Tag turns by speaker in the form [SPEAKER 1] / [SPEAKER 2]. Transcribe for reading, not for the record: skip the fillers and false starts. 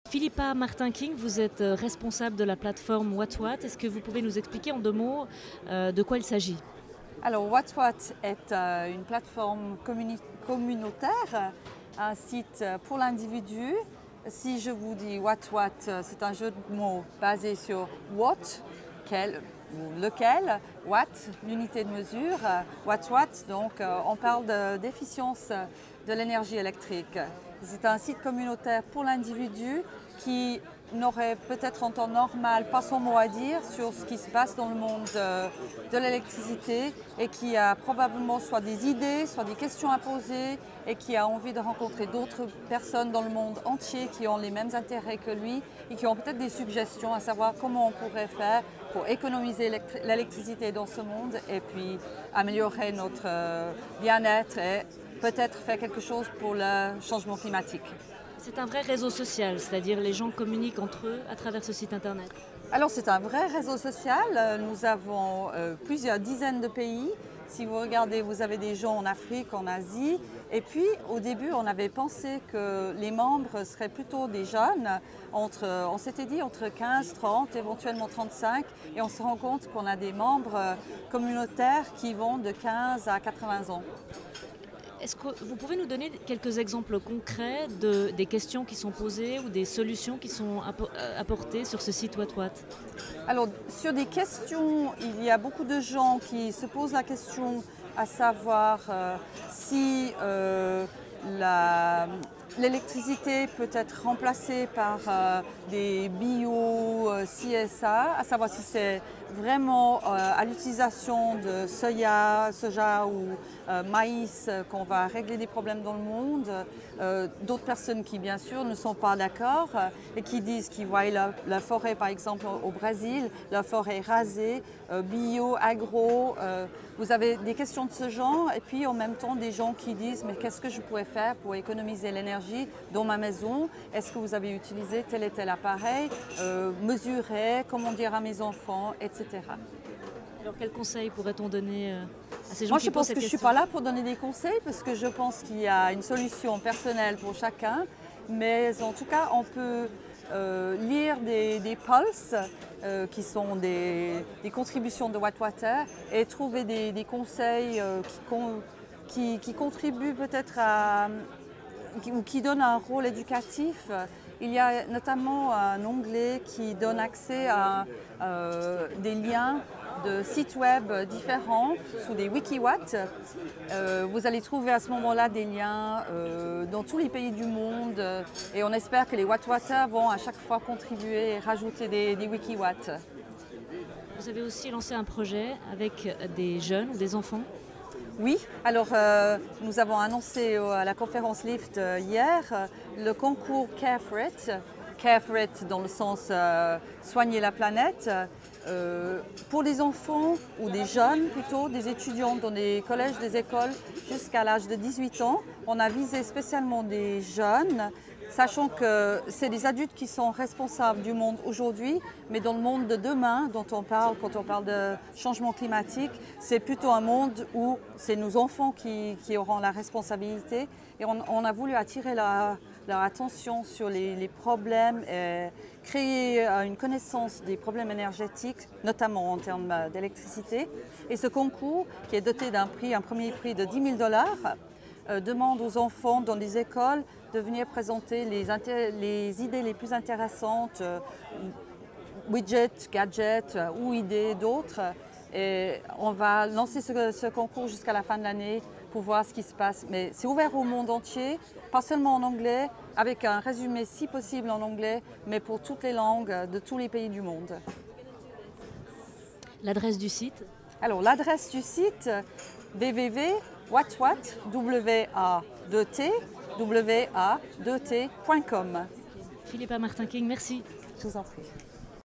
[SPEAKER 1] Philippa Martin-King, vous êtes responsable de la plateforme WhatWhat. Est-ce que vous pouvez nous expliquer en 2 mots de quoi il s'agit?
[SPEAKER 2] Alors, WhatWhat est une plateforme communautaire, un site pour l'individu. Si je vous dis WhatWhat, c'est un jeu de mots basé sur what, quel ou lequel, watt, l'unité de mesure, WhatWhat, donc on parle d'efficience de l'énergie électrique. C'est un site communautaire pour l'individu qui n'aurait peut-être en temps normal pas son mot à dire sur ce qui se passe dans le monde de l'électricité et qui a probablement soit des idées, soit des questions à poser et qui a envie de rencontrer d'autres personnes dans le monde entier qui ont les mêmes intérêts que lui et qui ont peut-être des suggestions à savoir comment on pourrait faire pour économiser l'électricité dans ce monde et puis améliorer notre bien-être et peut-être faire quelque chose pour le changement climatique.
[SPEAKER 1] C'est un vrai réseau social, c'est-à-dire les gens communiquent entre eux à travers ce site internet.
[SPEAKER 2] Alors c'est un vrai réseau social, nous avons plusieurs dizaines de pays. Si vous regardez, vous avez des gens en Afrique, en Asie. Et puis au début, on avait pensé que les membres seraient plutôt des jeunes, on s'était dit entre 15, 30, éventuellement 35. Et on se rend compte qu'on a des membres communautaires qui vont de 15 à 80 ans.
[SPEAKER 1] Est-ce que vous pouvez nous donner quelques exemples concrets des questions qui sont posées ou des solutions qui sont apportées sur ce site WhatWhat?
[SPEAKER 2] Alors, sur des questions, il y a beaucoup de gens qui se posent la question à savoir si l'électricité peut être remplacée par des bio-CSA, à savoir si c'est vraiment à l'utilisation de soja ou maïs qu'on va régler des problèmes dans le monde. D'autres personnes qui, bien sûr, ne sont pas d'accord et qui disent qu'ils voient la forêt, par exemple, au Brésil, la forêt rasée, bio, agro. Vous avez des questions de ce genre et puis en même temps des gens qui disent mais qu'est-ce que je pourrais faire pour économiser l'énergie dans ma maison? Est-ce que vous avez utilisé tel et tel appareil? Mesurer, comment dire à mes enfants, etc.
[SPEAKER 1] Alors quels conseils pourrait-on donner à ces gens
[SPEAKER 2] Moi,
[SPEAKER 1] qui
[SPEAKER 2] je
[SPEAKER 1] posent
[SPEAKER 2] pense
[SPEAKER 1] cette
[SPEAKER 2] que je ne suis
[SPEAKER 1] question?
[SPEAKER 2] pas là pour donner des conseils parce que je pense qu'il y a une solution personnelle pour chacun. Mais en tout cas, on peut lire des pulses qui sont des contributions de WhatWater et trouver des conseils qui contribuent peut-être ou qui donnent un rôle éducatif. Il y a notamment un onglet qui donne accès à des liens de sites web différents sous des wikiwatts. Vous allez trouver à ce moment-là des liens dans tous les pays du monde et on espère que les WhatWater vont à chaque fois contribuer et rajouter des wikiwatts.
[SPEAKER 1] Vous avez aussi lancé un projet avec des jeunes ou des enfants?
[SPEAKER 2] Oui, alors nous avons annoncé à la conférence LIFT hier le concours Care for It. Care for It dans le sens soigner la planète. Pour les enfants ou des jeunes plutôt, des étudiants dans des collèges, des écoles jusqu'à l'âge de 18 ans. On a visé spécialement des jeunes, sachant que c'est des adultes qui sont responsables du monde aujourd'hui, mais dans le monde de demain dont on parle quand on parle de changement climatique, c'est plutôt un monde où c'est nos enfants qui auront la responsabilité. Et on a voulu attirer leur attention sur les problèmes et créer une connaissance des problèmes énergétiques, notamment en termes d'électricité. Et ce concours, qui est doté d'un prix, un premier prix de 10 000 $, demande aux enfants dans les écoles de venir présenter les idées les plus intéressantes, widgets, gadgets ou idées d'autres. Et on va lancer ce concours jusqu'à la fin de l'année pour voir ce qui se passe. Mais c'est ouvert au monde entier, pas seulement en anglais, avec un résumé si possible en anglais, mais pour toutes les langues de tous les pays du monde.
[SPEAKER 1] L'adresse du site?
[SPEAKER 2] Alors l'adresse du site www.whatwhat.com.
[SPEAKER 1] Philippa Martin-King, merci.
[SPEAKER 2] Je vous en prie.